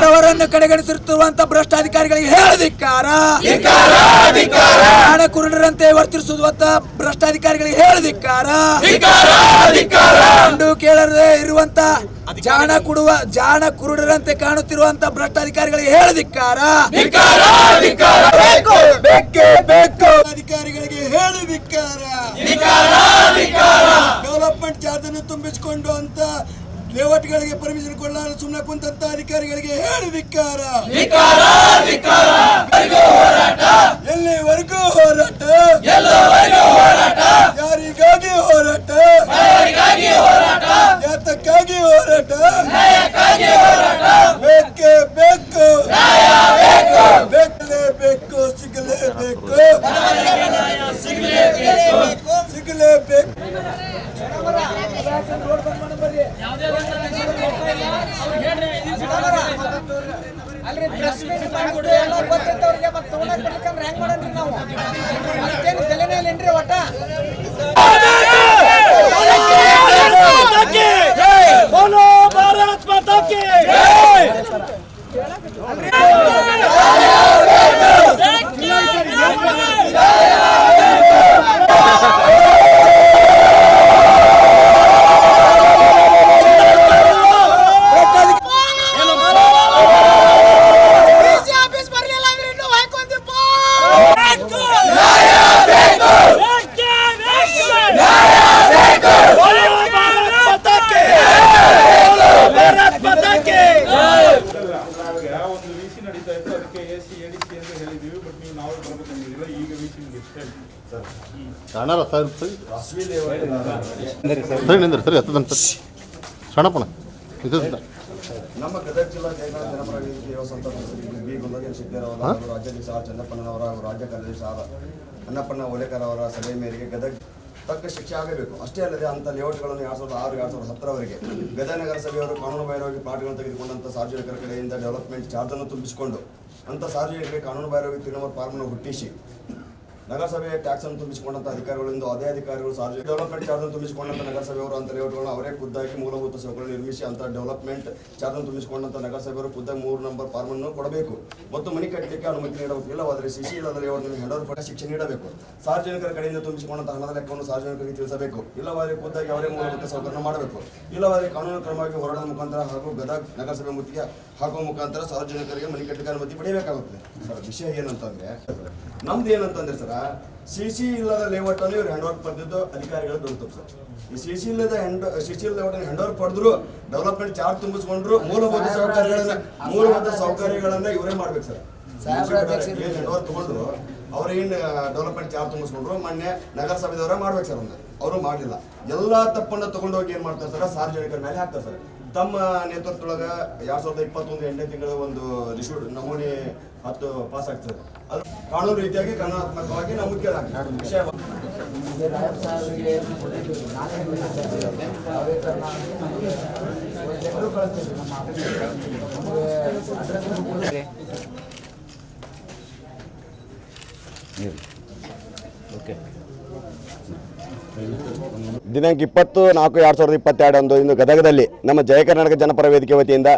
ಬಡವರನ್ನು ಕಡೆಗಣಿಸುತ್ತಿರುವಂತಹ ಭ್ರಷ್ಟಾಧಿಕಾರಿಗಳಿಗೆ ಹೇಳದಿಕ್ಕಾರ. ಜಾಣ ಕುರುಡರಂತೆ ವರ್ತಿಸುವಂತ ಭ್ರಷ್ಟಾಧಿಕಾರಿಗಳಿಗೆ ಹೇಳದಿಕ್ಕಾರ. ಕಂಡು ಕೇಳದೆ ಇರುವಂತ ಜಾಣ ಕುರುಡರಂತೆ ಕಾಣುತ್ತಿರುವಂತ ಭ್ರಷ್ಟಾಧಿಕಾರಿಗಳಿಗೆ ಹೇಳದಿಕ್ಕಾರ. ಅಧಿಕಾರಿಗಳಿಗೆ ಹೇಳದಿಕ್ಕಾರ. ಡೆವಲಪ್ಮೆಂಟ್ ಚಾರ್ಜ್ ಅನ್ನು ತುಂಬಿಸಿಕೊಂಡು ಅಂತ ಲೇಔಟ್ಗಳಿಗೆ ಪರ್ಮಿಷನ್ ಕೊಡಲಾರ ಸುಮ್ಮನೆ ಕುಂತ ಅಧಿಕಾರಿಗಳಿಗೆ ಹೇಳದಿಕ್ಕಾರ. ಎಲ್ಲಿವರೆಗೂ ಹೋರಾಟ? ಯಾರಿಗಾಗಿ ಹೋರಾಟ? ಯಾತಕ್ಕಾಗಿ ಹೋರಾಟ? ಬೇಕೇ ಬೇಕು, ಬೇಕಲೇಬೇಕು, ಸಿಗಲೇಬೇಕು, ಸಿಗಲೇಬೇಕು. ಅಲ್ರಿ ಪ್ರೆಸ್ ಮೀಟ್ ಗೊತ್ತಿದ್ದವ್ರಿಗೆ ಮತ್ತೆ ತಗೊಂಡ್ ಬರ್ಲಿಕ್ಕಂದ್ರೆ ಹೆಂಗ್ ಮಾಡನ್ರಿ ನಾವು? ಅದಕ್ಕೇನು ತಲೆನೇ ಇಲ್ಲೇನ್ರಿ ಒಟ್ಟ? बोलो भारत माता की ನಮ್ಮ ಗದಗ ಜಿಲ್ಲಾ ಜನಪರ ವೇದಿಕೆಯ ಸಂತ ಬಿ ಗುಂಡಗೇರಿ ಸಿದ್ದೇರವರ ರಾಜ್ಯಾಧ್ಯಕ್ಷ ಚನ್ನಪ್ಪನವರ ರಾಜ್ಯ ಕಾರ್ಯದರ್ಶಿ ಅನ್ನಪ್ಪಣ್ಣ ಓಲೇಕರ್ ಅವರ ಸಭೆ ಮೇರೆಗೆ ಗದಗ ತಕ್ಕ ಶಿಕ್ಷೆ ಆಗಬೇಕು. ಅಷ್ಟೇ ಅಲ್ಲದೆ ಅಂಥ ಲೇಔಟ್ಗಳನ್ನು 2006 2010ರವರೆಗೆ ಗದಗ ನಗರಸಭೆಯವರು ಕಾನೂನುಬಾಹಿರವಾಗಿ ಪ್ಲಾಟ್ಗಳನ್ನು ತೆಗೆದುಕೊಂಡಂಥ ಸಾರ್ವಜನಿಕರ ಕಡೆಯಿಂದ ಡೆವಲಪ್ಮೆಂಟ್ ಚಾರ್ಜನ್ನು ತುಂಬಿಸಿಕೊಂಡು ಅಂಥ ಸಾರ್ವಜನಿಕರಿಗೆ ಕಾನೂನುಬಾಹಿರವಾಗಿ 3 ನಂಬರ್ ಫಾರ್ಮನ್ನು ಹುಟ್ಟಿಸಿ ನಗರಸಭೆಯ ಟ್ಯಾಕ್ಸ್ ಅನ್ನು ತುಂಬಿಸಿಕೊಂಡಂಥ ಅಧಿಕಾರಿಗಳಿಂದ ಅದೇ ಅಧಿಕಾರಿಗಳು ಸಾರ್ವಜನಿಕ ಡೆವಲಪ್ಮೆಂಟ್ ಚಾರ್ಜ್ ತುಂಬಿಸಿಕೊಂಡಂಥ ನಗರಸಭೆಯವರು ಅಂತ ಲೇಔಟ್ಗಳನ್ನು ಅವರೇ ಖುದ್ದಾಗಿ ಮೂಲಭೂತ ಸೇವೆಗಳನ್ನು ನಿರ್ಮಿಸಿ ಅಂತ ಡೆವಲಪ್ಮೆಂಟ್ ಚಾರ್ಜ್ ತುಂಬಿಸಿಕೊಂಡಂಥ ನಗರಸಭೆಯವರು ಖುದ್ದಾಗಿ 3 ನಂಬರ್ ಫಾರ್ಮ್ ಅನ್ನು ಕೊಡಬೇಕು ಮತ್ತು ಮನೆ ಕಟ್ಟಲಿಕ್ಕೆ ಅನುಮತಿ ನೀಡಬೇಕು. ಇಲ್ಲವಾದರೆ ಸಿಸಿ ಇಲ್ಲದ ಲೇಔಟ್ನಲ್ಲಿ ಹೆಂಡರ್ ಪಟ್ಟ ಶಿಕ್ಷೆ ನೀಡಬೇಕು. ಸಾರ್ವಜನಿಕರ ಕಡೆಯಿಂದ ತುಂಬಿಸಿಕೊಂಡಂಥ ಹಣದ ಲೆಕ್ಕವನ್ನು ಸಾರ್ವಜನಿಕರಿಗೆ ತಿಳಿಸಬೇಕು. ಇಲ್ಲವಾದರೆ ಖುದ್ದಾಗಿ ಅವರೇ ಮೂಲಭೂತ ಸೌಕರ್ಯ ಮಾಡಬೇಕು. ಇಲ್ಲವಾದರೆ ಕಾನೂನು ಕ್ರಮವಾಗಿ ಹೋರಾಟದ ಮುಖಾಂತರ ಹಾಗೂ ಗದಗ ನಗರಸಭೆ ಮುತ್ತಿಗೆ ಹಾಕುವ ಮುಖಾಂತರ ಸಾರ್ವಜನಿಕರಿಗೆ ಮನೆ ಕಟ್ಟಲಿಕ್ಕೆ ಅನುಮತಿ ಪಡೆಯಬೇಕಾಗುತ್ತದೆ. ಸರ್ ವಿಷಯ ಏನಂತಂದ್ರೆ ನಮ್ದು ಏನಂತಂದ್ರೆ ಸರ್ ಸಿಸಿ ಇಲ್ಲದ ಲೇಔಟ್ ಅನ್ನು ಇವ್ರು ಹ್ಯಾಂಡ್ ಓವರ್ ಪಡೆದಿದ್ದು ಅಧಿಕಾರಿಗಳು ದೊರೆತು ಸರ್. ಈ ಸಿಸಿ ಇಲ್ಲದ ಲೇಔಟ್ ಹ್ಯಾಂಡ್ ಓವರ್ ಪಡೆದ್ರು ಡೆವಲಪ್ಮೆಂಟ್ ಚಾರ್ಜ್ ತುಂಬಿಸ್ಕೊಂಡ್ರು ಮೂಲಭೂತ ಸೌಕರ್ಯಗಳನ್ನ ಇವರೇ ಮಾಡ್ಬೇಕು ಸರ್. ಹ್ಯಾಂಡ್ ಓವರ್ ತಗೊಂಡ್ರು ಅವ್ರೇನ್ ಡೆವಲಪ್ಮೆಂಟ್ ಚಾರ್ಜ್ ತುಂಬಿಸ್ಕೊಂಡ್ರು ಮೊನ್ನೆ ನಗರಸಭೆದವರೇ ಮಾಡ್ಬೇಕು ಸರ್. ಅವರು ಮಾಡಲಿಲ್ಲ. ಎಲ್ಲಾ ತಪ್ಪನ್ನು ತಗೊಂಡೋಗಿ ಏನ್ ಮಾಡ್ತಾರೆ ಸರ್ ಸಾರ್ವಜನಿಕರ ಮೇಲೆ ಹಾಕ್ತಾರೆ ಸರ್. ತಮ್ಮ ನೇತೃತ್ವದೊಳಗ 2021 8ನೇ ತಿಂಗಳ ಒಂದು ರಿಶ್ಯೂಡ್ ನಮೂನೆ 10 ಪಾಸ್ ಆಗ್ತದೆ. ಅದು ಕಾನೂನು ರೀತಿಯಾಗಿ ಕಾನೂನಾತ್ಮಕವಾಗಿ ನಾವು ಮುಖ್ಯ ವಿಷಯ. ದಿನಾಂಕ 20/4/2022 ಅಂದು ಇಂದು ಗದಗದಲ್ಲಿ ನಮ್ಮ ಜಯ ಕರ್ನಾಟಕ ಜನಪರ ವೇದಿಕೆ ವತಿಯಿಂದ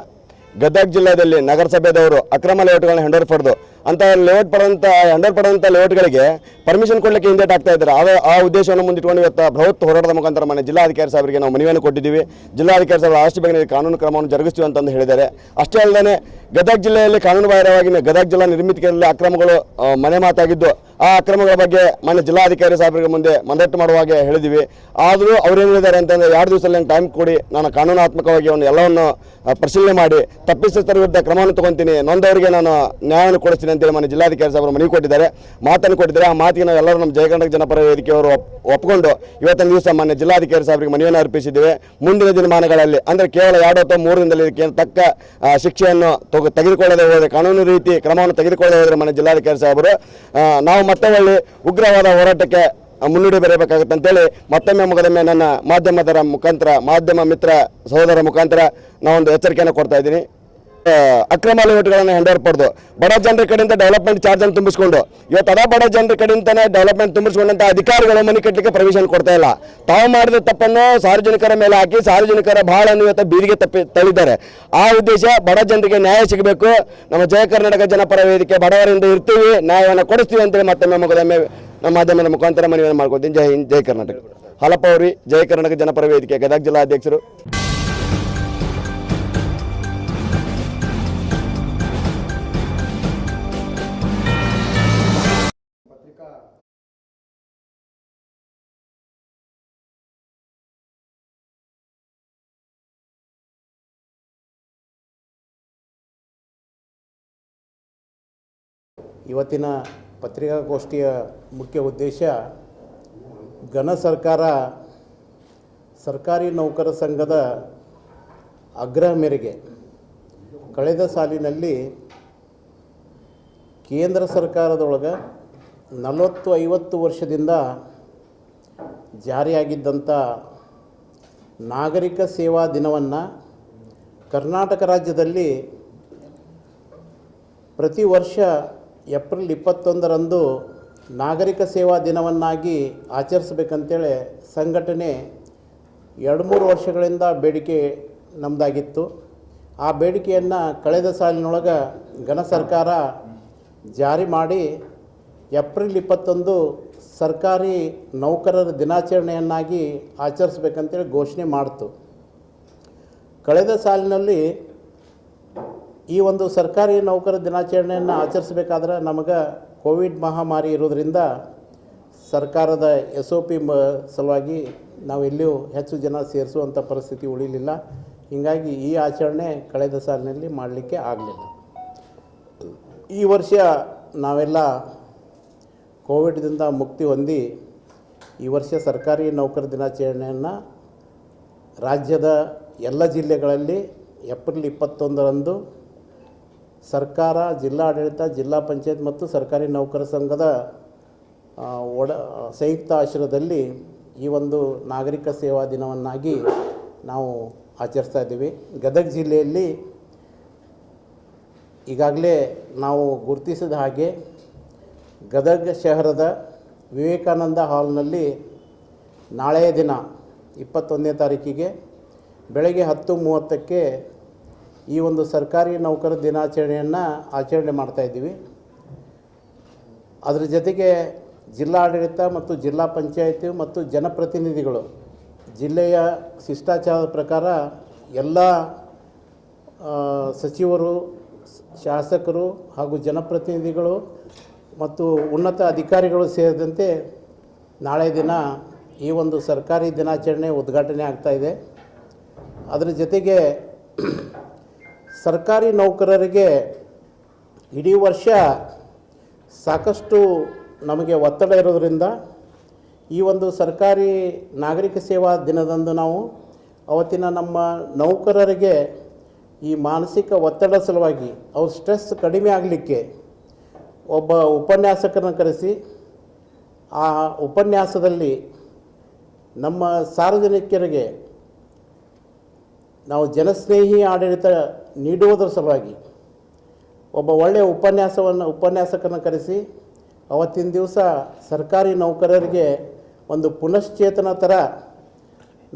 ಗದಗ ಜಿಲ್ಲೆಯಲ್ಲಿ ನಗರಸಭೆದವರು ಅಕ್ರಮ ಲೇಔಟ್ಗಳನ್ನ ಹ್ಯಾಂಡ್ ಓವರ್ ಪಡೆದು ಅಂತ ಲೇಔಟ್ ಪಡೆದಂಥ ಲೇಔಟ್ಗಳಿಗೆ ಪರ್ಮಿಷನ್ ಕೊಡಲಿಕ್ಕೆ ಹಿಂದೇಟ್ ಆಗ್ತಾ ಇದ್ದಾರೆ. ಆ ಉದ್ದೇಶವನ್ನು ಮುಂದಿಟ್ಟುಕೊಂಡು ಇವತ್ತು ಬೃಹತ್ ಹೋರಾಟದ ಮುಖಾಂತರ ಮನೆ ಜಿಲ್ಲಾಧಿಕಾರಿ ಸಾಹೇಬರಿಗೆ ನಾವು ಮನವಿಯನ್ನು ಕೊಟ್ಟಿದ್ದೀವಿ. ಜಿಲ್ಲಾಧಿಕಾರಿ ಸಾಹೇಬರು ಆದಷ್ಟು ಬೇಗನೆ ಕಾನೂನು ಕ್ರಮವನ್ನು ಜರುಗಿಸ್ತೀವಿ ಅಂತಂದು ಹೇಳಿದ್ದಾರೆ. ಅಷ್ಟೇ ಅಲ್ಲದೆ ಗದಗ ಜಿಲ್ಲೆಯಲ್ಲಿ ಕಾನೂನು ಬಾಹಿರವಾಗಿ ಗದಗ ಜಿಲ್ಲಾ ನಿರ್ಮಿತಿಕೆಯಲ್ಲಿ ಅಕ್ರಮಗಳು ಮನೆ ಮಾತಾಗಿದ್ದು ಆ ಅಕ್ರಮಗಳ ಬಗ್ಗೆ ಮಾನ್ಯ ಜಿಲ್ಲಾಧಿಕಾರಿ ಸಾಹೇಬರಿಗೆ ಮುಂದೆ ಮನದಟ್ಟು ಮಾಡುವ ಹಾಗೆ ಹೇಳಿದ್ದೀವಿ. ಆದರೂ ಅವ್ರೇನು ಹೇಳಿದ್ದಾರೆ ಅಂತಂದರೆ 2 ದಿವಸದಲ್ಲಿ ಟೈಮ್ ಕೊಡಿ, ನಾನು ಕಾನೂನಾತ್ಮಕವಾಗಿ ಅವನು ಎಲ್ಲವನ್ನು ಪರಿಶೀಲನೆ ಮಾಡಿ ತಪ್ಪಿತರ ವಿರುದ್ಧ ಕ್ರಮವನ್ನು ತಗೊತೀನಿ, ನೊಂದವರಿಗೆ ನಾನು ನ್ಯಾಯವನ್ನು ಕೊಡಿಸ್ತೀನಿ ಅಂತೇಳಿ ಮಾನ್ಯ ಜಿಲ್ಲಾಧಿಕಾರಿ ಸಾಹೇಬರು ಮನವಿ ಕೊಟ್ಟಿದ್ದಾರೆ, ಮಾತನ್ನು ಕೊಟ್ಟಿದ್ದಾರೆ. ಆ ಮಾತಿಗೆ ನಾವು ಎಲ್ಲರೂ ನಮ್ಮ ಜಯ ಕರ್ನಾಟಕ ಜನಪರ ವೇದಿಕೆಯವರು ಒಪ್ಪಿಕೊಂಡು ಇವತ್ತಿನ ದಿವಸ ಮಾನ್ಯ ಜಿಲ್ಲಾಧಿಕಾರಿ ಸಾಹೇಬರಿಗೆ ಮನವಿಯನ್ನು ಅರ್ಪಿಸಿದ್ದೇವೆ. ಮುಂದಿನ ದಿನಮಾನಗಳಲ್ಲಿ ಅಂದರೆ ಕೇವಲ 2 ಅಥವಾ 3 ದಿನದಲ್ಲಿ ಇದಕ್ಕೆ ತಕ್ಕ ಶಿಕ್ಷೆಯನ್ನು ತೆಗೆದುಕೊಳ್ಳದೆ ಹೋದರೆ, ಕಾನೂನು ರೀತಿ ಕ್ರಮವನ್ನು ತೆಗೆದುಕೊಳ್ಳದೆ ಹೋದರೆ ಮಾನ್ಯ ಜಿಲ್ಲಾಧಿಕಾರಿ ಸಾಹೇಬರು ನಾವು ಮತ್ತೆ ಒಳ್ಳೆ ಉಗ್ರವಾದ ಹೋರಾಟಕ್ಕೆ ಮುನ್ನುಡಿ ಬರಬೇಕಾಗುತ್ತೆ ಅಂತೇಳಿ ಮತ್ತೊಮ್ಮೆ ಮುಗದೊಮ್ಮೆ ನನ್ನ ಮಾಧ್ಯಮ ಮಿತ್ರ ಸಹೋದರ ಮುಖಾಂತರ ನಾವೊಂದು ಎಚ್ಚರಿಕೆಯನ್ನು ಕೊಡ್ತಾ ಇದ್ದೀನಿ. ಅಕ್ರಮ ಲೇಔಟ್ಗಳನ್ನು ಹ್ಯಾಂಡ್ ಓವರ್ ಪಡೆದು ಬಡ ಜನರ ಕಡೆಯಿಂದ ಡೆವಲಪ್ಮೆಂಟ್ ಚಾರ್ಜ್ ಅನ್ನು ತುಂಬಿಸಿಕೊಂಡು ಇವತ್ತು ಅದ ಬಡ ಜನರ ಕಡೆಯಿಂದನೇ ಡೆವಲಪ್ಮೆಂಟ್ ತುಂಬಿಸಿಕೊಂಡಂತ ಅಧಿಕಾರಿಗಳು ಮನೆ ಕಟ್ಟಲಿಕ್ಕೆ ಪರ್ಮಿಷನ್ ಕೊಡ್ತಾ ಇಲ್ಲ. ತಾವು ಮಾಡಿದ ತಪ್ಪನ್ನು ಸಾರ್ವಜನಿಕರ ಮೇಲೆ ಹಾಕಿ ಸಾರ್ವಜನಿಕರ ಬಾಳನ್ನು ಇವತ್ತು ಬೀದಿಗೆ ತಳ್ಳಿದ್ದಾರೆ. ಆ ಉದ್ದೇಶ ಬಡ ಜನರಿಗೆ ನ್ಯಾಯ ಸಿಗಬೇಕು. ನಮ್ಮ ಜಯ ಕರ್ನಾಟಕ ಜನಪರ ವೇದಿಕೆ ಬಡವರಿಂದ ಇರ್ತೀವಿ, ನ್ಯಾಯವನ್ನು ಕೊಡಿಸ್ತೀವಿ ಅಂತೇಳಿ ಮತ್ತೊಮ್ಮೆ ನಮ್ಮ ಮಾಧ್ಯಮದ ಮುಖಾಂತರ ಮನವಿಯನ್ನು ಮಾಡ್ಕೊತೀನಿ. ಜೈ ಹಿಂದ್, ಜೈ ಕರ್ನಾಟಕ. ಹಾಲಪ್ಪ ಅವರಿ, ಜಯ ಕರ್ನಾಟಕ ಜನಪರ ವೇದಿಕೆ ಗದಗ ಜಿಲ್ಲಾ ಅಧ್ಯಕ್ಷರು. ಇವತ್ತಿನ ಪತ್ರಿಕಾಗೋಷ್ಠಿಯ ಮುಖ್ಯ ಉದ್ದೇಶ ಘನ ಸರ್ಕಾರ ಸರ್ಕಾರಿ ನೌಕರ ಸಂಘದ ಆಗ್ರಹ ಮೇರೆಗೆ ಕಳೆದ ಸಾಲಿನಲ್ಲಿ ಕೇಂದ್ರ ಸರ್ಕಾರದೊಳಗೆ 40-50 ವರ್ಷದಿಂದ ಜಾರಿಯಾಗಿದ್ದಂಥ ನಾಗರಿಕ ಸೇವಾ ದಿನವನ್ನು ಕರ್ನಾಟಕ ರಾಜ್ಯದಲ್ಲಿ ಪ್ರತಿ ವರ್ಷ ಏಪ್ರಿಲ್ 21ರಂದು ನಾಗರಿಕ ಸೇವಾ ದಿನವನ್ನಾಗಿ ಆಚರಿಸಬೇಕಂತೇಳಿ ಸಂಘಟನೆ 2-3 ವರ್ಷಗಳಿಂದ ಬೇಡಿಕೆ ನಮ್ಮದಾಗಿತ್ತು. ಆ ಬೇಡಿಕೆಯನ್ನು ಕಳೆದ ಸಾಲಿನೊಳಗೆ ಘನ ಸರ್ಕಾರ ಜಾರಿ ಮಾಡಿ ಏಪ್ರಿಲ್ 21 ಸರ್ಕಾರಿ ನೌಕರರ ದಿನಾಚರಣೆಯನ್ನಾಗಿ ಆಚರಿಸಬೇಕಂತೇಳಿ ಘೋಷಣೆ ಮಾಡಿತು. ಕಳೆದ ಸಾಲಿನಲ್ಲಿ ಈ ಒಂದು ಸರ್ಕಾರಿ ನೌಕರ ದಿನಾಚರಣೆಯನ್ನು ಆಚರಿಸಬೇಕಾದ್ರೆ ನಮಗೆ ಕೋವಿಡ್ ಮಹಾಮಾರಿ ಇರೋದರಿಂದ ಸರ್ಕಾರದ SOP ಸಲುವಾಗಿ ನಾವು ಎಲ್ಲಿಯೂ ಹೆಚ್ಚು ಜನ ಸೇರಿಸುವಂಥ ಪರಿಸ್ಥಿತಿ ಉಳಿಲಿಲ್ಲ. ಹೀಗಾಗಿ ಈ ಆಚರಣೆ ಕಳೆದ ಸಾಲಿನಲ್ಲಿ ಮಾಡಲಿಕ್ಕೆ ಆಗಲಿಲ್ಲ. ಈ ವರ್ಷ ನಾವೆಲ್ಲ ಕೋವಿಡ್ದಿಂದ ಮುಕ್ತಿ ಹೊಂದಿ ಈ ವರ್ಷ ಸರ್ಕಾರಿ ನೌಕರ ದಿನಾಚರಣೆಯನ್ನು ರಾಜ್ಯದ ಎಲ್ಲ ಜಿಲ್ಲೆಗಳಲ್ಲಿ ಏಪ್ರಿಲ್ 21ರಂದು ಸರ್ಕಾರ, ಜಿಲ್ಲಾಡಳಿತ, ಜಿಲ್ಲಾ ಪಂಚಾಯತ್ ಮತ್ತು ಸರ್ಕಾರಿ ನೌಕರ ಸಂಘದ ಸಂಯುಕ್ತ ಆಶ್ರಯದಲ್ಲಿ ಈ ಒಂದು ನಾಗರಿಕ ಸೇವಾ ದಿನವನ್ನಾಗಿ ನಾವು ಆಚರಿಸ್ತಾ ಇದ್ದೀವಿ. ಗದಗ ಜಿಲ್ಲೆಯಲ್ಲಿ ಈಗಾಗಲೇ ನಾವು ಗುರುತಿಸಿದ ಹಾಗೆ ಗದಗ ಶಹರದ ವಿವೇಕಾನಂದ ಹಾಲ್ನಲ್ಲಿ ನಾಳೆಯ ದಿನ 21ನೇ ತಾರೀಕಿಗೆ ಬೆಳಗ್ಗೆ 10:30ಕ್ಕೆ ಈ ಒಂದು ಸರ್ಕಾರಿ ನೌಕರ ದಿನಾಚರಣೆಯನ್ನು ಆಚರಣೆ ಮಾಡ್ತಾಯಿದ್ದೀವಿ. ಅದರ ಜೊತೆಗೆ ಜಿಲ್ಲಾಡಳಿತ ಮತ್ತು ಜಿಲ್ಲಾ ಪಂಚಾಯತಿ ಮತ್ತು ಜನಪ್ರತಿನಿಧಿಗಳು ಜಿಲ್ಲೆಯ ಶಿಷ್ಟಾಚಾರದ ಪ್ರಕಾರ ಎಲ್ಲ ಸಚಿವರು, ಶಾಸಕರು ಹಾಗೂ ಜನಪ್ರತಿನಿಧಿಗಳು ಮತ್ತು ಉನ್ನತ ಅಧಿಕಾರಿಗಳು ಸೇರಿದಂತೆ ನಾಳೆ ದಿನ ಈ ಒಂದು ಸರ್ಕಾರಿ ದಿನಾಚರಣೆ ಉದ್ಘಾಟನೆ ಆಗ್ತಾಯಿದೆ. ಅದರ ಜೊತೆಗೆ ಸರ್ಕಾರಿ ನೌಕರರಿಗೆ ಇಡೀ ವರ್ಷ ಸಾಕಷ್ಟು ನಮಗೆ ಒತ್ತಡ ಇರೋದರಿಂದ ಈ ಒಂದು ಸರ್ಕಾರಿ ನಾಗರಿಕ ಸೇವಾ ದಿನದಂದು ನಾವು ಅವತ್ತಿನ ನಮ್ಮ ನೌಕರರಿಗೆ ಈ ಮಾನಸಿಕ ಒತ್ತಡ ಸಲುವಾಗಿ ಅವ್ರ ಸ್ಟ್ರೆಸ್ ಕಡಿಮೆ ಆಗಲಿಕ್ಕೆ ಒಬ್ಬ ಉಪನ್ಯಾಸಕರನ್ನು ಕರೆಸಿ ಆ ಉಪನ್ಯಾಸದಲ್ಲಿ ನಮ್ಮ ಸಾರ್ವಜನಿಕರಿಗೆ ನಾವು ಜನಸ್ನೇಹಿ ಆಡಳಿತ ನೀಡುವುದರ ಸಲುವಾಗಿ ಒಬ್ಬ ಒಳ್ಳೆಯ ಉಪನ್ಯಾಸಕರನ್ನು ಕರೆಸಿ ಅವತ್ತಿನ ದಿವಸ ಸರ್ಕಾರಿ ನೌಕರರಿಗೆ ಒಂದು ಪುನಶ್ಚೇತನ ಥರ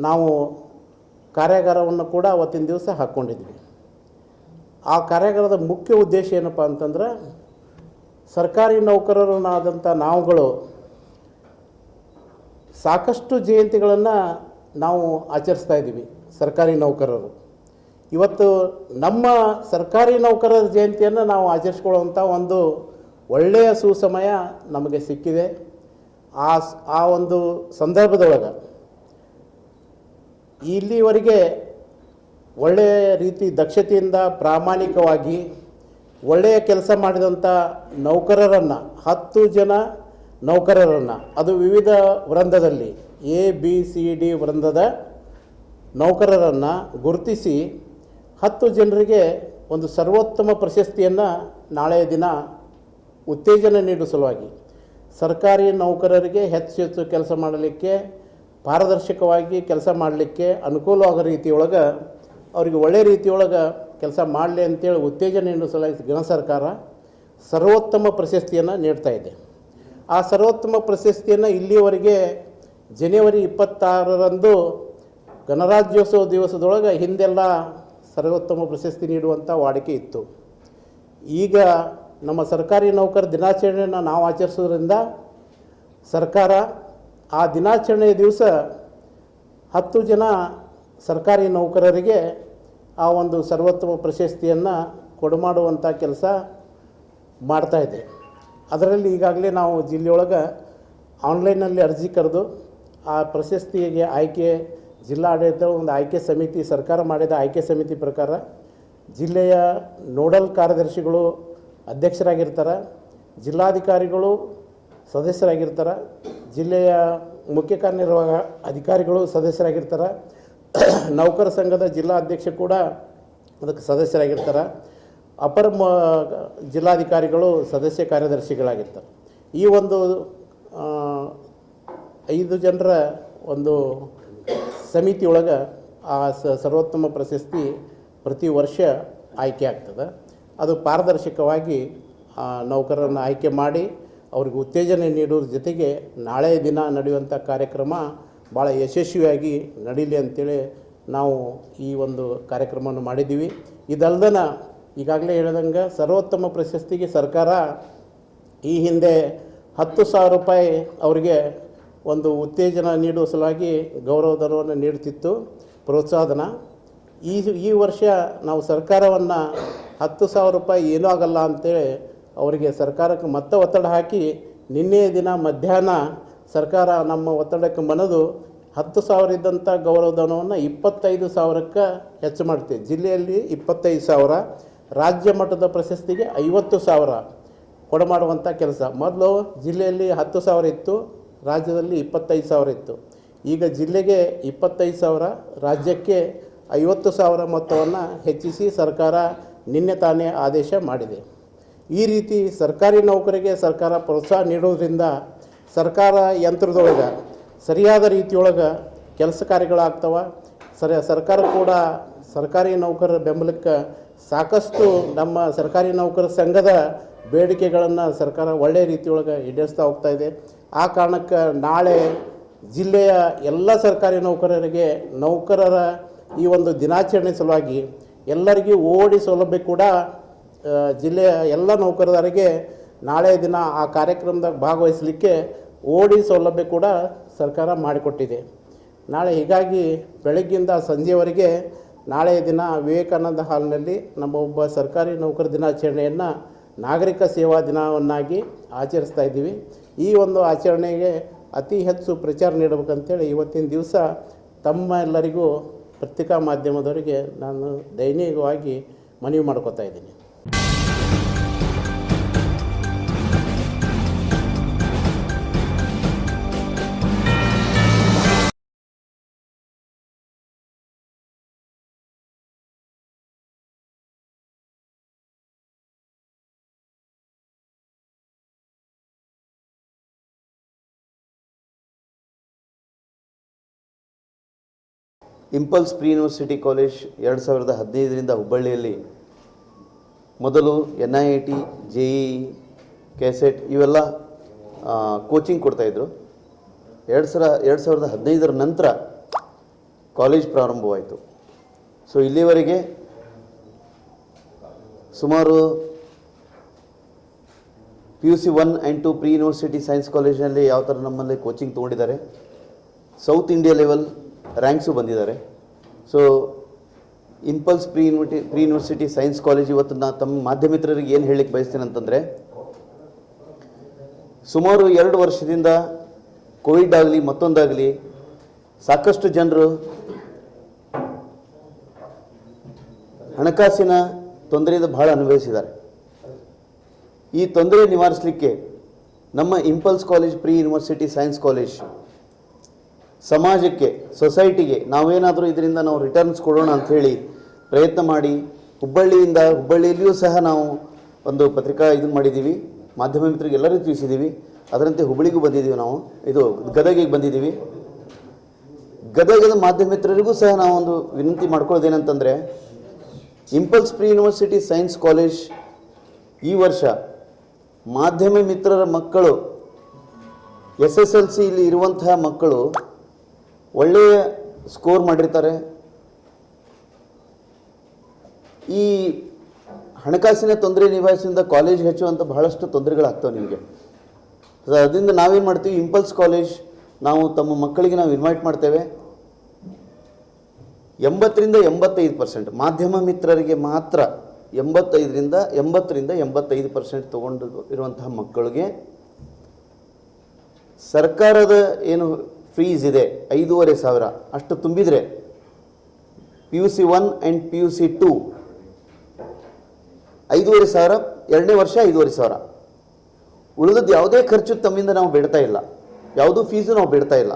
ನಾವು ಕಾರ್ಯಾಗಾರವನ್ನು ಕೂಡ ಅವತ್ತಿನ ದಿವಸ ಹಾಕ್ಕೊಂಡಿದ್ವಿ. ಆ ಕಾರ್ಯಾಗಾರದ ಮುಖ್ಯ ಉದ್ದೇಶ ಏನಪ್ಪ ಅಂತಂದ್ರೆ ಸರ್ಕಾರಿ ನೌಕರರನ್ನಾದಂಥ ನಾವುಗಳು ಸಾಕಷ್ಟು ಜಯಂತಿಗಳನ್ನು ನಾವು ಆಚರಿಸ್ತಾ ಇದ್ದೀವಿ. ಸರ್ಕಾರಿ ನೌಕರರು ಇವತ್ತು ನಮ್ಮ ಸರ್ಕಾರಿ ನೌಕರರ ಜಯಂತಿಯನ್ನು ನಾವು ಆಚರಿಸ್ಕೊಳ್ಳುವಂಥ ಒಂದು ಒಳ್ಳೆಯ ಸುಸಮಯ ನಮಗೆ ಸಿಕ್ಕಿದೆ. ಆ ಒಂದು ಸಂದರ್ಭದೊಳಗೆ ಇಲ್ಲಿವರೆಗೆ ಒಳ್ಳೆಯ ರೀತಿ ದಕ್ಷತೆಯಿಂದ ಪ್ರಾಮಾಣಿಕವಾಗಿ ಒಳ್ಳೆಯ ಕೆಲಸ ಮಾಡಿದಂಥ ನೌಕರರನ್ನು 10 ಜನ ನೌಕರರನ್ನು ಅದು ವಿವಿಧ ವೃಂದದಲ್ಲಿ ABCD ವೃಂದದ ನೌಕರರನ್ನು ಗುರುತಿಸಿ 10 ಜನರಿಗೆ ಒಂದು ಸರ್ವೋತ್ತಮ ಪ್ರಶಸ್ತಿಯನ್ನು ನಾಳೆಯ ದಿನ ಉತ್ತೇಜನ ನೀಡುವ ಸಲುವಾಗಿ ಸರ್ಕಾರಿ ನೌಕರರಿಗೆ ಹೆಚ್ಚು ಕೆಲಸ ಮಾಡಲಿಕ್ಕೆ, ಪಾರದರ್ಶಕವಾಗಿ ಕೆಲಸ ಮಾಡಲಿಕ್ಕೆ ಅನುಕೂಲವಾಗೋ ರೀತಿಯೊಳಗೆ ಅವರಿಗೆ ಒಳ್ಳೆಯ ರೀತಿಯೊಳಗೆ ಕೆಲಸ ಮಾಡಲಿ ಅಂತೇಳಿ ಉತ್ತೇಜನ ನೀಡುವ ಸಲುವಾಗಿ ಗಣ ಸರ್ಕಾರ ಸರ್ವೋತ್ತಮ ಪ್ರಶಸ್ತಿಯನ್ನು ನೀಡ್ತಾ ಇದೆ. ಆ ಸರ್ವೋತ್ತಮ ಪ್ರಶಸ್ತಿಯನ್ನು ಇಲ್ಲಿಯವರೆಗೆ ಜನವರಿ 26ರಂದು ಗಣರಾಜ್ಯೋತ್ಸವ ದಿವಸದೊಳಗೆ ಹಿಂದೆಲ್ಲ ಸರ್ವೋತ್ತಮ ಪ್ರಶಸ್ತಿ ನೀಡುವಂಥ ವಾಡಿಕೆ ಇತ್ತು. ಈಗ ನಮ್ಮ ಸರ್ಕಾರಿ ನೌಕರ ದಿನಾಚರಣೆಯನ್ನು ನಾವು ಆಚರಿಸೋದ್ರಿಂದ ಸರ್ಕಾರ ಆ ದಿನಾಚರಣೆಯ ದಿವಸ 10 ಜನ ಸರ್ಕಾರಿ ನೌಕರರಿಗೆ ಆ ಒಂದು ಸರ್ವೋತ್ತಮ ಪ್ರಶಸ್ತಿಯನ್ನು ಕೊಡಮಾಡುವಂಥ ಕೆಲಸ ಮಾಡ್ತಾಯಿದೆ. ಅದರಲ್ಲಿ ಈಗಾಗಲೇ ನಾವು ಜಿಲ್ಲೆಯೊಳಗೆ ಆನ್ಲೈನಲ್ಲಿ ಅರ್ಜಿ ಕರೆದು ಆ ಪ್ರಶಸ್ತಿಗೆ ಆಯ್ಕೆ ಜಿಲ್ಲಾಡಳಿತ ಒಂದು ಆಯ್ಕೆ ಸಮಿತಿ, ಸರ್ಕಾರ ಮಾಡಿದ ಆಯ್ಕೆ ಸಮಿತಿ ಪ್ರಕಾರ ಜಿಲ್ಲೆಯ ನೋಡಲ್ ಕಾರ್ಯದರ್ಶಿಗಳು ಅಧ್ಯಕ್ಷರಾಗಿರ್ತಾರೆ, ಜಿಲ್ಲಾಧಿಕಾರಿಗಳು ಸದಸ್ಯರಾಗಿರ್ತಾರೆ, ಜಿಲ್ಲೆಯ ಮುಖ್ಯ ಕಾರ್ಯನಿರ್ವಾಹಕ ಅಧಿಕಾರಿಗಳು ಸದಸ್ಯರಾಗಿರ್ತಾರೆ, ನೌಕರ ಸಂಘದ ಜಿಲ್ಲಾ ಅಧ್ಯಕ್ಷ ಕೂಡ ಅದಕ್ಕೆ ಸದಸ್ಯರಾಗಿರ್ತಾರೆ, ಅಪರ ಜಿಲ್ಲಾಧಿಕಾರಿಗಳು ಸದಸ್ಯ ಕಾರ್ಯದರ್ಶಿಗಳಾಗಿರ್ತಾರೆ. ಈ ಒಂದು 5 ಜನರ ಒಂದು ಸಮಿತಿಯೊಳಗೆ ಆ ಸರ್ವೋತ್ತಮ ಪ್ರಶಸ್ತಿ ಪ್ರತಿ ವರ್ಷ ಆಯ್ಕೆ ಆಗ್ತದೆ. ಅದು ಪಾರದರ್ಶಕವಾಗಿ ನೌಕರರನ್ನು ಆಯ್ಕೆ ಮಾಡಿ ಅವ್ರಿಗೆ ಉತ್ತೇಜನ ನೀಡೋದ್ರ ಜೊತೆಗೆ ನಾಳೆ ದಿನ ನಡೆಯುವಂಥ ಕಾರ್ಯಕ್ರಮ ಭಾಳ ಯಶಸ್ವಿಯಾಗಿ ನಡೀಲಿ ಅಂಥೇಳಿ ನಾವು ಈ ಒಂದು ಕಾರ್ಯಕ್ರಮವನ್ನು ಮಾಡಿದ್ದೀವಿ. ಇದಲ್ದನ ಈಗಾಗಲೇ ಹೇಳಿದಂಗೆ ಸರ್ವೋತ್ತಮ ಪ್ರಶಸ್ತಿಗೆ ಸರ್ಕಾರ ಈ ಹಿಂದೆ 10,000 ರೂಪಾಯಿ ಅವರಿಗೆ ಒಂದು ಉತ್ತೇಜನ ನೀಡುವ ಸಲುವಾಗಿ ಗೌರವಧನವನ್ನು ನೀಡುತ್ತಿತ್ತು, ಪ್ರೋತ್ಸಾಹಧನ. ಈ ವರ್ಷ ನಾವು ಸರ್ಕಾರವನ್ನು 10,000 ರೂಪಾಯಿ ಏನೂ ಆಗಲ್ಲ ಅಂತೇಳಿ ಅವರಿಗೆ ಸರ್ಕಾರಕ್ಕೆ ಮತ್ತೆ ಒತ್ತಡ ಹಾಕಿ ನಿನ್ನೆಯ ದಿನ ಮಧ್ಯಾಹ್ನ ಸರ್ಕಾರ ನಮ್ಮ ಒತ್ತಡಕ್ಕೆ ಮನದು 10,000 ಇದ್ದಂಥ ಗೌರವಧನವನ್ನು 25,000ಕ್ಕೆ ಹೆಚ್ಚು ಮಾಡ್ತೀವಿ. ಜಿಲ್ಲೆಯಲ್ಲಿ 25,000, ರಾಜ್ಯ ಮಟ್ಟದ ಪ್ರಶಸ್ತಿಗೆ 50,000 ಕೊಡಮಾಡುವಂಥ ಕೆಲಸ. ಮೊದಲು ಜಿಲ್ಲೆಯಲ್ಲಿ 10,000 ಇತ್ತು, ರಾಜ್ಯದಲ್ಲಿ 25,000 ಇತ್ತು. ಈಗ ಜಿಲ್ಲೆಗೆ 25,000, ರಾಜ್ಯಕ್ಕೆ 50,000 ಮೊತ್ತವನ್ನು ಹೆಚ್ಚಿಸಿ ಸರ್ಕಾರ ನಿನ್ನೆ ತಾನೇ ಆದೇಶ ಮಾಡಿದೆ. ಈ ರೀತಿ ಸರ್ಕಾರಿ ನೌಕರಿಗೆ ಸರ್ಕಾರ ಪ್ರೋತ್ಸಾಹ ನೀಡೋದ್ರಿಂದ ಸರ್ಕಾರ ಯಂತ್ರದೊಳಗೆ ಸರಿಯಾದ ರೀತಿಯೊಳಗೆ ಕೆಲಸ ಕಾರ್ಯಗಳಾಗ್ತವೆ. ಸರ್ಕಾರ ಕೂಡ ಸರ್ಕಾರಿ ನೌಕರರ ಬೆಂಬಲಕ್ಕೆ ಸಾಕಷ್ಟು ನಮ್ಮ ಸರ್ಕಾರಿ ನೌಕರ ಸಂಘದ ಬೇಡಿಕೆಗಳನ್ನು ಸರ್ಕಾರ ಒಳ್ಳೆಯ ರೀತಿಯೊಳಗೆ ಈಡೇರಿಸ್ತಾ ಹೋಗ್ತಾಯಿದೆ. ಆ ಕಾರಣಕ್ಕೆ ನಾಳೆ ಜಿಲ್ಲೆಯ ಎಲ್ಲ ಸರ್ಕಾರಿ ನೌಕರರಿಗೆ ನೌಕರರ ಈ ಒಂದು ದಿನಾಚರಣೆ ಸಲುವಾಗಿ ಎಲ್ಲರಿಗೂ ಓಡಿ ಸೌಲಭ್ಯ ಕೂಡ ಜಿಲ್ಲೆಯ ಎಲ್ಲ ನೌಕರರಿಗೆ ನಾಳೆ ದಿನ ಆ ಕಾರ್ಯಕ್ರಮದಾಗ ಭಾಗವಹಿಸಲಿಕ್ಕೆ ಓಡಿ ಸೌಲಭ್ಯ ಕೂಡ ಸರ್ಕಾರ ಮಾಡಿಕೊಟ್ಟಿದೆ. ನಾಳೆ ಹೀಗಾಗಿ ಬೆಳಗ್ಗಿಂದ ಸಂಜೆವರೆಗೆ ನಾಳೆಯ ದಿನ ವಿವೇಕಾನಂದ ಹಾಲ್ನಲ್ಲಿ ನಮ್ಮ ಒಬ್ಬ ಸರ್ಕಾರಿ ನೌಕರ ದಿನಾಚರಣೆಯನ್ನು ನಾಗರಿಕ ಸೇವಾ ದಿನವನ್ನಾಗಿ ಆಚರಿಸ್ತಾ ಇದ್ದೀವಿ. ಈ ಒಂದು ಆಚರಣೆಗೆ ಅತಿ ಹೆಚ್ಚು ಪ್ರಚಾರ ನೀಡಬೇಕಂತೇಳಿ ಇವತ್ತಿನ ದಿವಸ ತಮ್ಮ ಎಲ್ಲರಿಗೂ ಪತ್ರಿಕಾ ಮಾಧ್ಯಮದವರಿಗೆ ನಾನು ದೈನಿಕವಾಗಿ ಮನವಿ ಮಾಡ್ಕೋತಾ ಇದ್ದೀನಿ. ಇಂಪಲ್ಸ್ ಪ್ರೀ ಯೂನಿವರ್ಸಿಟಿ ಕಾಲೇಜ್ 2015ರಿಂದ ಹುಬ್ಬಳ್ಳಿಯಲ್ಲಿ ಮೊದಲು NIIT, JEE, KSET ಇವೆಲ್ಲ ಕೋಚಿಂಗ್ ಕೊಡ್ತಾಯಿದ್ರು. 2015ರ ನಂತರ ಕಾಲೇಜ್ ಪ್ರಾರಂಭವಾಯಿತು. ಸೊ ಇಲ್ಲಿವರೆಗೆ ಸುಮಾರು PUC 1 and 2 pre university science ಕಾಲೇಜಿನಲ್ಲಿ ಯಾವ ಥರ ನಮ್ಮಲ್ಲಿ ಕೋಚಿಂಗ್ ತೊಗೊಂಡಿದ್ದಾರೆ, ಸೌತ್ ಇಂಡಿಯಾ ಲೆವೆಲ್ ರ್ಯಾಂಕ್ಸು ಬಂದಿದ್ದಾರೆ. So Impulse pre university science college ಇವತ್ತು ನಾನು ತಮ್ಮ ಮಾಧ್ಯಮಿತ್ರರಿಗೆ ಏನು ಹೇಳಲಿಕ್ಕೆ ಬಯಸ್ತೀನಿ ಅಂತಂದರೆ, ಸುಮಾರು 2 ವರ್ಷದಿಂದ ಕೋವಿಡ್ ಆಗಲಿ ಮತ್ತೊಂದಾಗಲಿ ಸಾಕಷ್ಟು ಜನರು ಹಣಕಾಸಿನ ತೊಂದರೆಯಿಂದ ಭಾಳ ಅನುಭವಿಸಿದ್ದಾರೆ. ಈ ತೊಂದರೆ ನಿವಾರಿಸಲಿಕ್ಕೆ ನಮ್ಮ Impulse college pre university science college ಸಮಾಜಕ್ಕೆ, ಸೊಸೈಟಿಗೆ ನಾವೇನಾದರೂ ಇದರಿಂದ ನಾವು ರಿಟರ್ನ್ಸ್ ಕೊಡೋಣ ಅಂಥೇಳಿ ಪ್ರಯತ್ನ ಮಾಡಿ ಹುಬ್ಬಳ್ಳಿಯಲ್ಲಿಯೂ ಸಹ ನಾವು ಒಂದು ಪತ್ರಿಕಾ ಇದನ್ನು ಮಾಡಿದ್ದೀವಿ, ಮಾಧ್ಯಮ ಮಿತ್ರರಿಗೆ ಎಲ್ಲರೂ ತಿಳಿಸಿದ್ದೀವಿ. ಅದರಂತೆ ಹುಬ್ಬಳ್ಳಿಗೂ ಬಂದಿದ್ದೀವಿ, ನಾವು ಗದಗಿಗೆ ಬಂದಿದ್ದೀವಿ. ಗದಗದ ಮಾಧ್ಯಮ ಮಿತ್ರರಿಗೂ ಸಹ ನಾವು ಒಂದು ವಿನಂತಿ ಮಾಡ್ಕೊಳ್ಳೋದೇನಂತಂದರೆ, impulse pre university science college ಈ ವರ್ಷ ಮಾಧ್ಯಮ ಮಿತ್ರರ ಮಕ್ಕಳು SSLC ಇಲ್ಲಿ ಇರುವಂತಹ ಮಕ್ಕಳು ಒಳ್ಳೆಯ ಸ್ಕೋರ್ ಮಾಡಿರ್ತಾರೆ. ಈ ಹಣಕಾಸಿನ ತೊಂದರೆ ನಿಭಾಯಿಸಿದ ಕಾಲೇಜ್ ಹೆಚ್ಚುವಂಥ ಬಹಳಷ್ಟು ತೊಂದರೆಗಳಾಗ್ತವೆ ನಿಮಗೆ. ಅದರಿಂದ ನಾವೇನು ಮಾಡ್ತೀವಿ, ಇಂಪಲ್ಸ್ ಕಾಲೇಜ್ ನಾವು ತಮ್ಮ ಮಕ್ಕಳಿಗೆ ನಾವು ಇನ್ವೈಟ್ ಮಾಡ್ತೇವೆ. 80ರಿಂದ 85% ಮಾಧ್ಯಮ ಮಿತ್ರರಿಗೆ ಮಾತ್ರ 85ರಿಂದ 85% ತಗೊಂಡು ಇರುವಂತಹ ಮಕ್ಕಳಿಗೆ ಸರ್ಕಾರದ ಏನು ಫೀಸ್ ಇದೆ 5,500 ಅಷ್ಟು ತುಂಬಿದರೆ PUC 1 ಆ್ಯಂಡ್ PUC 2 5,500, 2ನೇ ವರ್ಷ 5,500. ಉಳಿದದ್ದು ಯಾವುದೇ ಖರ್ಚು ತಮ್ಮಿಂದ ನಾವು ಬಿಡ್ತಾ ಇಲ್ಲ, ಯಾವುದೂ ಫೀಸು ನಾವು ಬಿಡ್ತಾ ಇಲ್ಲ.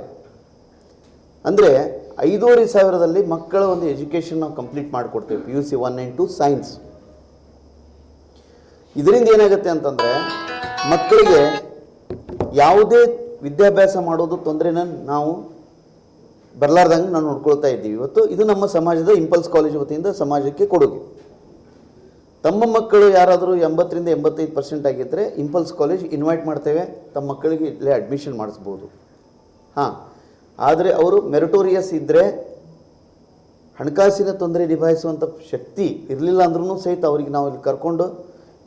ಅಂದರೆ 5,500ದಲ್ಲಿ ಮಕ್ಕಳ ಒಂದು ಎಜುಕೇಷನ್ ನಾವು ಕಂಪ್ಲೀಟ್ ಮಾಡಿಕೊಡ್ತೇವೆ. PUC 1 and 2 science. ಇದರಿಂದ ಏನಾಗುತ್ತೆ ಅಂತಂದರೆ ಮಕ್ಕಳಿಗೆ ಯಾವುದೇ ವಿದ್ಯಾಭ್ಯಾಸ ಮಾಡೋದು ತೊಂದರೆನ ನಾವು ಬರಲಾರ್ದಂಗೆ ನಾವು ನೋಡ್ಕೊಳ್ತಾ ಇದ್ದೀವಿ. ಇವತ್ತು ಇದು ನಮ್ಮ ಸಮಾಜದ ಇಂಪಲ್ಸ್ ಕಾಲೇಜ್ ವತಿಯಿಂದ ಸಮಾಜಕ್ಕೆ ಕೊಡುಗೆ. ತಮ್ಮ ಮಕ್ಕಳು ಯಾರಾದರೂ 80ರಿಂದ 85% ಆಗಿದ್ದರೆ ಇಂಪಲ್ಸ್ ಕಾಲೇಜ್ ಇನ್ವೈಟ್ ಮಾಡ್ತೇವೆ, ತಮ್ಮ ಮಕ್ಕಳಿಗೆ ಇಲ್ಲೇ ಅಡ್ಮಿಷನ್ ಮಾಡಿಸ್ಬೋದು. ಹಾಂ, ಆದರೆ ಅವರು ಮೆರಿಟೋರಿಯಸ್ ಇದ್ದರೆ, ಹಣಕಾಸಿನ ತೊಂದರೆ ನಿಭಾಯಿಸುವಂಥ ಶಕ್ತಿ ಇರಲಿಲ್ಲ ಅಂದ್ರೂ ಸಹಿತ ಅವರಿಗೆ ನಾವು ಇಲ್ಲಿ ಕರ್ಕೊಂಡು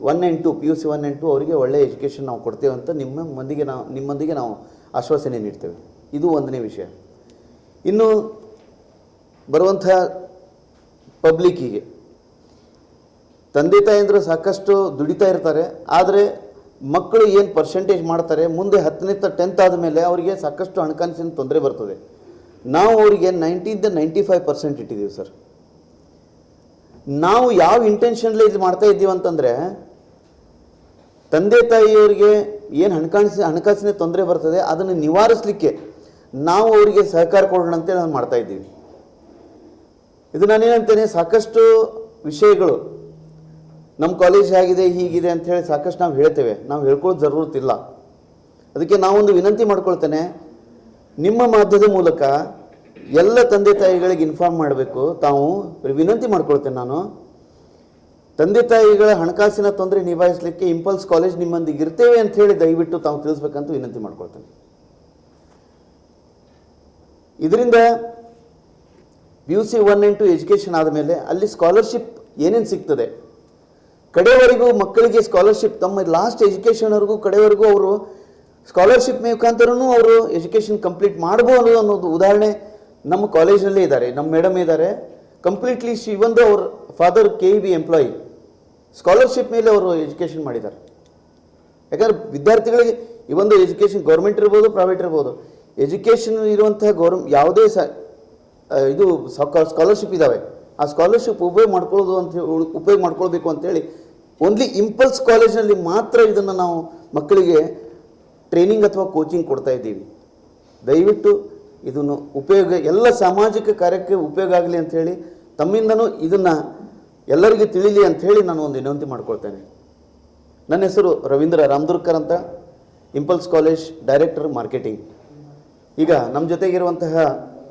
1 ಆ್ಯಂಡ್ 2 PUC 1 ಆ್ಯಂಡ್ 2 ಅವರಿಗೆ ಒಳ್ಳೆಯ ಎಜುಕೇಷನ್ ನಾವು ಕೊಡ್ತೇವೆ ಅಂತ ನಿಮ್ಮೊಂದಿಗೆ ನಾವು ಆಶ್ವಾಸನೆ ನೀಡ್ತೇವೆ. ಇದು ಒಂದನೇ ವಿಷಯ. ಇನ್ನು ಬರುವಂಥ ಪಬ್ಲಿಕ್ಕಿಗೆ ತಂದೆ ತಾಯಂದರು ಸಾಕಷ್ಟು ದುಡಿತಾ ಇರ್ತಾರೆ, ಆದರೆ ಮಕ್ಕಳು ಏನು ಪರ್ಸೆಂಟೇಜ್ ಮಾಡ್ತಾರೆ ಮುಂದೆ 10ನೇ 10th ಆದಮೇಲೆ ಅವರಿಗೆ ಸಾಕಷ್ಟು ಹಣಕಾಸಿನ ತೊಂದರೆ ಬರ್ತದೆ. ನಾವು ಅವರಿಗೆ 90ರಿಂದ 95% ಇಟ್ಟಿದ್ದೀವಿ ಸರ್. ನಾವು ಯಾವ ಇಂಟೆನ್ಷನ್ಲಿ ಇದು ಮಾಡ್ತಾ ಇದ್ದೀವಿ ಅಂತಂದರೆ, ತಂದೆ ತಾಯಿಯವರಿಗೆ ಏನು ಹಣಕಾಸಿನ ತೊಂದರೆ ಬರ್ತದೆ ಅದನ್ನು ನಿವಾರಿಸಲಿಕ್ಕೆ ನಾವು ಅವರಿಗೆ ಸಹಕಾರ ಕೊಡೋಣ ಅಂತೇಳಿ ನಾವು ಮಾಡ್ತಾ ಇದ್ದೀವಿ. ಇದು ನಾನೇನಂತೇನೆ, ಸಾಕಷ್ಟು ವಿಷಯಗಳು ನಮ್ಮ ಕಾಲೇಜ್ ಆಗಿದೆ ಹೀಗಿದೆ ಅಂಥೇಳಿ ಸಾಕಷ್ಟು ನಾವು ಹೇಳ್ತೇವೆ, ನಾವು ಹೇಳ್ಕೊಳ್ಳೋದು ಜರೂರತ್ತಿಲ್ಲ. ಅದಕ್ಕೆ ನಾವೊಂದು ವಿನಂತಿ ಮಾಡ್ಕೊಳ್ತೇನೆ, ನಿಮ್ಮ ಮಾಧ್ಯಮದ ಮೂಲಕ ಎಲ್ಲ ತಂದೆ ತಾಯಿಗಳಿಗೆ ಇನ್ಫಾರ್ಮ್ ಮಾಡಬೇಕು. ತಾವು ವಿನಂತಿ ಮಾಡ್ಕೊಳ್ತೇನೆ ನಾನು, ತಂದೆ ತಾಯಿಗಳ ಹಣಕಾಸಿನ ತೊಂದರೆ ನಿಭಾಯಿಸಲಿಕ್ಕೆ ಇಂಪಲ್ಸ್ ಕಾಲೇಜ್ ನಿಮ್ಮೊಂದಿಗೆ ಇರ್ತೇವೆ ಅಂತ ಹೇಳಿ ದಯವಿಟ್ಟು ತಾವು ತಿಳಿಸ್ಬೇಕಂತ ವಿನಂತಿ ಮಾಡ್ಕೊಳ್ತೇನೆ. ಇದರಿಂದ PUC 1 ಆ್ಯಂಡ್ 2 ಎಜುಕೇಷನ್ ಆದಮೇಲೆ ಅಲ್ಲಿ ಸ್ಕಾಲರ್ಶಿಪ್ ಏನೇನು ಸಿಗ್ತದೆ, ಕಡೆವರೆಗೂ ಮಕ್ಕಳಿಗೆ ಸ್ಕಾಲರ್ಶಿಪ್ ತಮ್ಮ ಲಾಸ್ಟ್ ಎಜುಕೇಷನ್ವರೆಗೂ ಕಡೆವರೆಗೂ ಅವರು ಸ್ಕಾಲರ್ಶಿಪ್ ಮುಖಾಂತರನೂ ಅವರು ಎಜುಕೇಷನ್ ಕಂಪ್ಲೀಟ್ ಮಾಡ್ಬೋದು ಅನ್ನೋದು ಉದಾಹರಣೆ ನಮ್ಮ ಕಾಲೇಜ್ನಲ್ಲೇ ಇದ್ದಾರೆ. ನಮ್ಮ ಮೇಡಮ್ ಇದ್ದಾರೆ, ಕಂಪ್ಲೀಟ್ಲಿ ಇವೊಂದು ಅವ್ರ ಫಾದರ್ KEB ಎಂಪ್ಲಾಯಿ, ಸ್ಕಾಲರ್ಶಿಪ್ ಮೇಲೆ ಅವರು ಎಜುಕೇಷನ್ ಮಾಡಿದ್ದಾರೆ. ಯಾಕಂದರೆ ವಿದ್ಯಾರ್ಥಿಗಳಿಗೆ ಈ ಒಂದು ಎಜುಕೇಷನ್ ಗೌರ್ಮೆಂಟ್ ಇರ್ಬೋದು, ಪ್ರೈವೇಟ್ ಇರ್ಬೋದು, ಎಜುಕೇಷನ್ ಇರುವಂತಹ ಯಾವುದೇ ಇದು ಸ್ಕಾಲರ್ಶಿಪ್ ಇದ್ದಾವೆ, ಆ ಸ್ಕಾಲರ್ಶಿಪ್ ಉಪಯೋಗ ಮಾಡ್ಕೊಳ್ಬೇಕು ಅಂತೇಳಿ ಓನ್ಲಿ ಇಂಪಲ್ಸ್ ಕಾಲೇಜ್ನಲ್ಲಿ ಮಾತ್ರ ಇದನ್ನು ನಾವು ಮಕ್ಕಳಿಗೆ ಟ್ರೈನಿಂಗ್ ಅಥವಾ ಕೋಚಿಂಗ್ ಕೊಡ್ತಾ ಇದ್ದೀವಿ. ದಯವಿಟ್ಟು ಇದನ್ನು ಉಪಯೋಗ ಎಲ್ಲ ಸಾಮಾಜಿಕ ಕಾರ್ಯಕ್ಕೆ ಉಪಯೋಗ ಆಗಲಿ ಅಂಥೇಳಿ ತಮ್ಮಿಂದನೂ ಇದನ್ನು ಎಲ್ಲರಿಗೂ ತಿಳಿಲಿ ಅಂಥೇಳಿ ನಾನು ಒಂದು ವಿನಂತಿ ಮಾಡ್ಕೊಳ್ತೇನೆ. ನನ್ನ ಹೆಸರು ರವೀಂದ್ರ ರಾಮದುರ್ಕರ್ ಅಂತ, ಇಂಪಲ್ಸ್ ಕಾಲೇಜ್ ಡೈರೆಕ್ಟರ್ ಮಾರ್ಕೆಟಿಂಗ್. ಈಗ ನಮ್ಮ ಜೊತೆಗಿರುವಂತಹ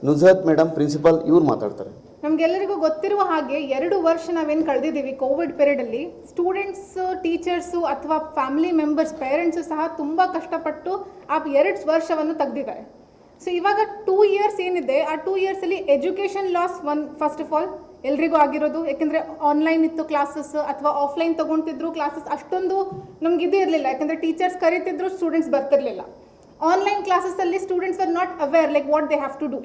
ನುಜಾತ್ ಮೇಡಮ್ ಪ್ರಿನ್ಸಿಪಾಲ್, ಇವ್ರು ಮಾತಾಡ್ತಾರೆ. ನಮಗೆಲ್ಲರಿಗೂ ಗೊತ್ತಿರುವ ಹಾಗೆ 2 ವರ್ಷ ನಾವೇನು ಕಳೆದಿದ್ದೀವಿ ಕೋವಿಡ್ ಪೀರಿಯಡಲ್ಲಿ, ಸ್ಟೂಡೆಂಟ್ಸ್, ಟೀಚರ್ಸು ಅಥವಾ ಫ್ಯಾಮಿಲಿ ಮೆಂಬರ್ಸ್, ಪೇರೆಂಟ್ಸು ಸಹ ತುಂಬ ಕಷ್ಟಪಟ್ಟು ಆ 2 ವರ್ಷವನ್ನು ತೆಗೆದಿದ್ದಾರೆ. ಸೊ ಇವಾಗ 2 ಇಯರ್ಸ್ ಏನಿದೆ, ಆ 2 ಇಯರ್ಸಲ್ಲಿ education loss first of all ಎಲ್ರಿಗೂ ಆಗಿರೋದು. ಯಾಕೆಂದರೆ ಆನ್ಲೈನ್ ಇತ್ತು ಕ್ಲಾಸಸ್ ಅಥವಾ ಆಫ್ಲೈನ್ ತೊಗೊಳ್ತಿದ್ರು ಕ್ಲಾಸಸ್, ಅಷ್ಟೊಂದು ನಮ್ಗೆ ಇದು ಇರಲಿಲ್ಲ. ಯಾಕೆಂದರೆ ಟೀಚರ್ಸ್ ಕರೀತಿದ್ರು, ಸ್ಟೂಡೆಂಟ್ಸ್ ಬರ್ತಿರ್ಲಿಲ್ಲ. ಆನ್ಲೈನ್ ಕ್ಲಾಸಸ್ಸಲ್ಲಿ students were not aware like what they have to do,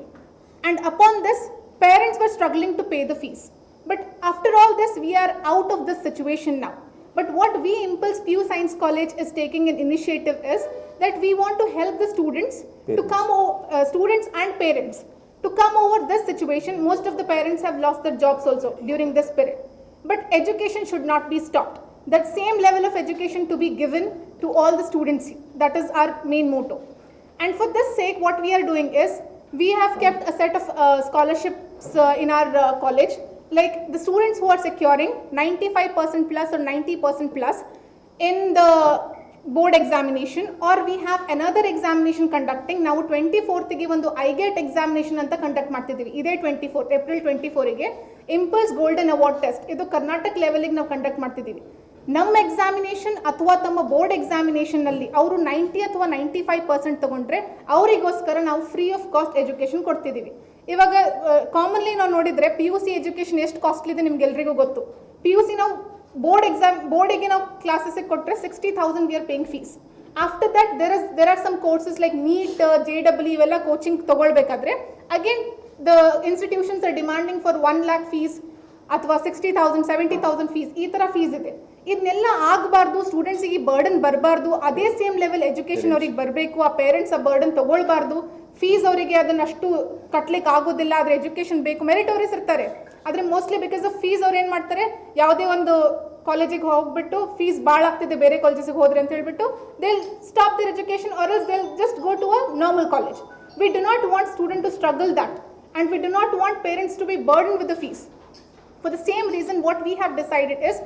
and upon this parents were struggling to pay the fees. But after all this, we are out of this situation now. But what we Impulse PU Science College is taking an initiative is that we want to help the students to come, students and parents to come over this situation. Most of the parents have lost their jobs also during this period. But education should not be stopped. That same level of education to be given to all the students. That is our main motto. And for this sake, what we are doing is, we have kept a set of scholarships in our college. Like the students who are securing 95% plus or 90% plus in the board examination, or we have another examination conducting. Now 24th ಗೆ ಒಂದು IGAT examination ಅಂತ conduct ಮಾಡ್ತಿದ್ದೀವಿ. ಇದೇ 24th April 24 ಗೆ impulse golden award test ಇದು ಕರ್ನಾಟಕ ಲೆವೆಲಿಗೆ ನಾವು conduct ಮಾಡ್ತಿದ್ದೀವಿ. ನಮ್ಮ ಎಕ್ಸಾಮಿನೇಷನ್ ಅಥವಾ ತಮ್ಮ ಬೋರ್ಡ್ ಎಕ್ಸಾಮಿನೇಷನ್ನಲ್ಲಿ ಅವರು 90 ಅಥವಾ 95% ತಗೊಂಡ್ರೆ ಅವರಿಗೋಸ್ಕರ ನಾವು ಫ್ರೀ ಆಫ್ ಕಾಸ್ಟ್ ಎಜುಕೇಷನ್ ಕೊಡ್ತಿದ್ದೀವಿ. ಇವಾಗ ಕಾಮನ್ಲಿ ನಾವು ನೋಡಿದರೆ PUC ಎಜುಕೇಷನ್ ಎಷ್ಟು ಕಾಸ್ಟ್ಲಿ ಇದೆ ನಿಮ್ಗೆಲ್ರಿಗೂ ಗೊತ್ತು. PUC ನಾವು ಬೋರ್ಡಿಗೆ ನಾವು ಕ್ಲಾಸಸ್ಗೆ ಕೊಟ್ಟರೆ 60,000 we are paying fees. After that there are some courses like NEET, JEE ಇವೆಲ್ಲ ಕೋಚಿಂಗ್ ತಗೊಳ್ಬೇಕಾದ್ರೆ again the institutions are demanding for 1 lakh fees ಅಥವಾ 60,000 70,000 ಫೀಸ್ ಈ ಥರ ಫೀಸ್ ಇದೆ. ಇದನ್ನೆಲ್ಲ ಆಗಬಾರ್ದು, ಸ್ಟೂಡೆಂಟ್ಸಿಗೆ ಬರ್ಡನ್ ಬರಬಾರ್ದು, ಅದೇ ಸೇಮ್ ಲೆವೆಲ್ ಎಜುಕೇಷನ್ ಅವ್ರಿಗೆ ಬರಬೇಕು, ಆ ಪೇರೆಂಟ್ಸ್ ಆ ಬರ್ಡನ್ ತೊಗೊಳ್ಬಾರ್ದು, ಫೀಸ್ ಅವರಿಗೆ ಅದನ್ನಷ್ಟು ಕಟ್ಲಿಕ್ಕೆ ಆಗೋದಿಲ್ಲ, ಆದರೆ ಎಜುಕೇಷನ್ ಬೇಕು, ಮೆರಿಟೋರಿಯಸ್ ಇರ್ತಾರೆ. ಆದರೆ ಮೋಸ್ಟ್ಲಿ ಬಿಕಾಸ್ ಆಫ್ ಫೀಸ್ ಅವ್ರು ಏನು ಮಾಡ್ತಾರೆ, ಯಾವುದೇ ಒಂದು ಕಾಲೇಜಿಗೆ ಹೋಗ್ಬಿಟ್ಟು ಫೀಸ್ ಭಾಳ ಆಗ್ತಿದೆ ಬೇರೆ ಕಾಲೇಜಸ್ಗೆ ಹೋದ್ರೆ ಅಂತ ಹೇಳ್ಬಿಟ್ಟು they stop their education or else they just go to a normal college. We do not want student to struggle that and we do not want parents to be burden with the fees. For the same reason what we have decided is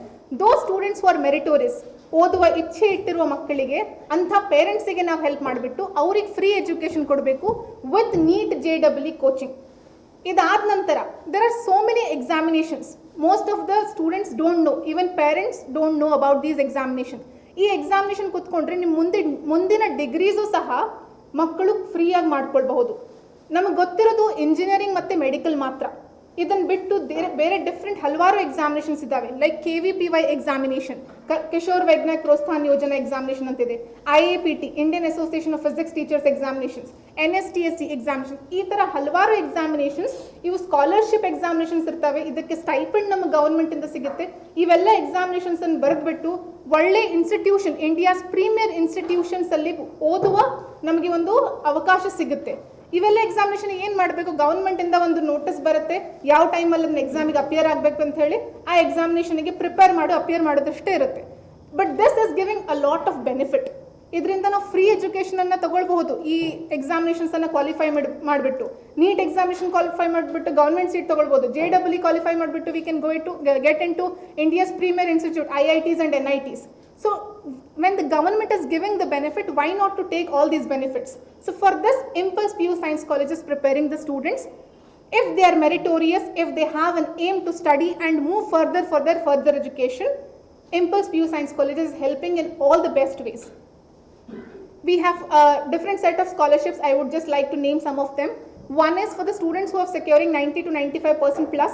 those students who are meritorious, ಓದುವ ಇಚ್ಛೆ ಇಟ್ಟಿರುವ ಮಕ್ಕಳಿಗೆ ಅಂಥ ಪೇರೆಂಟ್ಸಿಗೆ ನಾವು help ಮಾಡಿಬಿಟ್ಟು ಅವ್ರಿಗೆ free education ಕೊಡಬೇಕು with NEET JEE coaching. ಇದಾದ ನಂತರ there are so many examinations. Most of the students don't know, even parents don't know about these examinations. ಈ ಎಕ್ಸಾಮಿನೇಷನ್ ಕೂತ್ಕೊಂಡ್ರೆ ನಿಮ್ಮ ಮುಂದಿನ ಡಿಗ್ರೀಸು ಸಹ ಮಕ್ಕಳು ಫ್ರೀಯಾಗಿ ಮಾಡ್ಕೊಳ್ಬಹುದು. ನಮಗೆ ಗೊತ್ತಿರೋದು ಇಂಜಿನಿಯರಿಂಗ್ ಮತ್ತು ಮೆಡಿಕಲ್ ಮಾತ್ರ. ಇದನ್ನು ಬಿಟ್ಟು ಬೇರೆ ಡಿಫ್ರೆಂಟ್ ಹಲವಾರು ಎಕ್ಸಾಮಿನೇಷನ್ಸ್ ಇದ್ದಾವೆ. ಲೈಕ್ KVPY ಎಕ್ಸಾಮಿನೇಷನ್, ಕಿಶೋರ್ ವೈಜ್ಞಾನಿಕ ಪ್ರೋತ್ಸಾಹನ ಯೋಜನಾ ಎಕ್ಸಾಮಿನೇಷನ್ ಅಂತಿದೆ, IAPT Indian association of physics teachers examinations, NSTSC examination, ಈ ಥರ ಹಲವಾರು ಎಕ್ಸಾಮಿನೇಷನ್ಸ್. ಇವು ಸ್ಕಾಲರ್ಶಿಪ್ ಎಕ್ಸಾಮಿನೇಷನ್ಸ್ ಇರ್ತವೆ, ಇದಕ್ಕೆ ಸ್ಟೈಪೆಂಡ್ ನಮ್ಮ ಗೌರ್ಮೆಂಟಿಂದ ಸಿಗುತ್ತೆ. ಇವೆಲ್ಲ ಎಕ್ಸಾಮಿನೇಷನ್ಸನ್ನು ಬರೆದ್ಬಿಟ್ಟು ಒಳ್ಳೆ ಇನ್ಸ್ಟಿಟ್ಯೂಷನ್, ಇಂಡಿಯಾಸ್ ಪ್ರೀಮಿಯರ್ ಇನ್ಸ್ಟಿಟ್ಯೂಷನ್ಸಲ್ಲಿ ಓದುವ ನಮಗೆ ಒಂದು ಅವಕಾಶ ಸಿಗುತ್ತೆ. ಇವೆಲ್ಲ ಎಕ್ಸಾಮಿನೇಷನ್ ಏನು ಮಾಡಬೇಕು, ಗೌರ್ಮೆಂಟಿಂದ ಒಂದು ನೋಟಿಸ್ ಬರುತ್ತೆ ಯಾವ ಟೈಮಲ್ಲಿ ಅದನ್ನ ಎಕ್ಸಾಮಿಗೆ ಅಪಿಯರ್ ಆಗಬೇಕು ಅಂತ ಹೇಳಿ, ಆ ಎಕ್ಸಾಮಿನೇಷನ್ಗೆ ಪ್ರಿಪೇರ್ ಅಪಿಯರ್ ಮಾಡೋದಷ್ಟೇ ಇರುತ್ತೆ. But this is giving a lot of benefit. ಇದರಿಂದ ನಾವು ಫ್ರೀ ಎಜುಕೇಷನನ್ನು ತಗೊಳ್ಬಹುದು. ಈ ಎಕ್ಸಾಮಿನೇಷನ್ಸನ್ನು ಕ್ವಾಲಿಫೈ ಮಾಡಿಬಿಟ್ಟು NEET ಎಕ್ಸಾಮಿನೇಷನ್ ಕ್ವಾಲಿಫೈ ಮಾಡಿಬಿಟ್ಟು ಗೌರ್ಮೆಂಟ್ ಸೀಟ್ ತಗೊಳ್ಬೋದು. JEE ಕ್ವಾಲಿಫೈ ಮಾಡಿಬಿಟ್ಟು we can get into India's premier institute, IITs and NITs. So when the government is giving the benefit, why not to take all these benefits? So for this, Impulse PU Science College is preparing the students. If they are meritorious, if they have an aim to study and move further for their further education, Impulse PU Science College is helping in all the best ways. We have a different set of scholarships. I would just like to name some of them. One is for the students who are securing 90 to 95% plus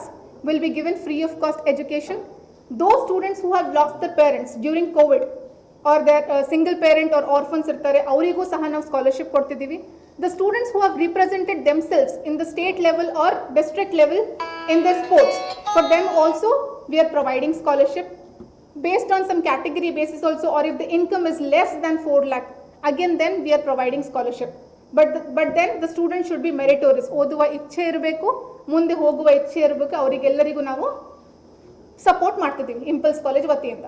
will be given free of cost education. Those students who have lost their parents during COVID or their single parent or orphans irtare ಅವರಿಗೂ ಸಹ ನಾವು scholarship ಕೊಡ್ತಿದ್ದೀವಿ. The students who have represented themselves in the state level or district level in their sports, for them also we are providing scholarship based on some category basis also, or if the income is less than 4 lakh, again then we are providing scholarship. But then the student should be meritorious. ಓದುವ ಇಚ್ಛೆ ಇರಬೇಕು, ಮುಂದೆ ಹೋಗುವ ಇಚ್ಛೆ ಇರಬೇಕು. ಅವರಿಗೆಲ್ಲರಿಗೂ ನಾವು support ಮಾಡ್ತಿದ್ದೀವಿ impulse college ವತಿಯಿಂದ.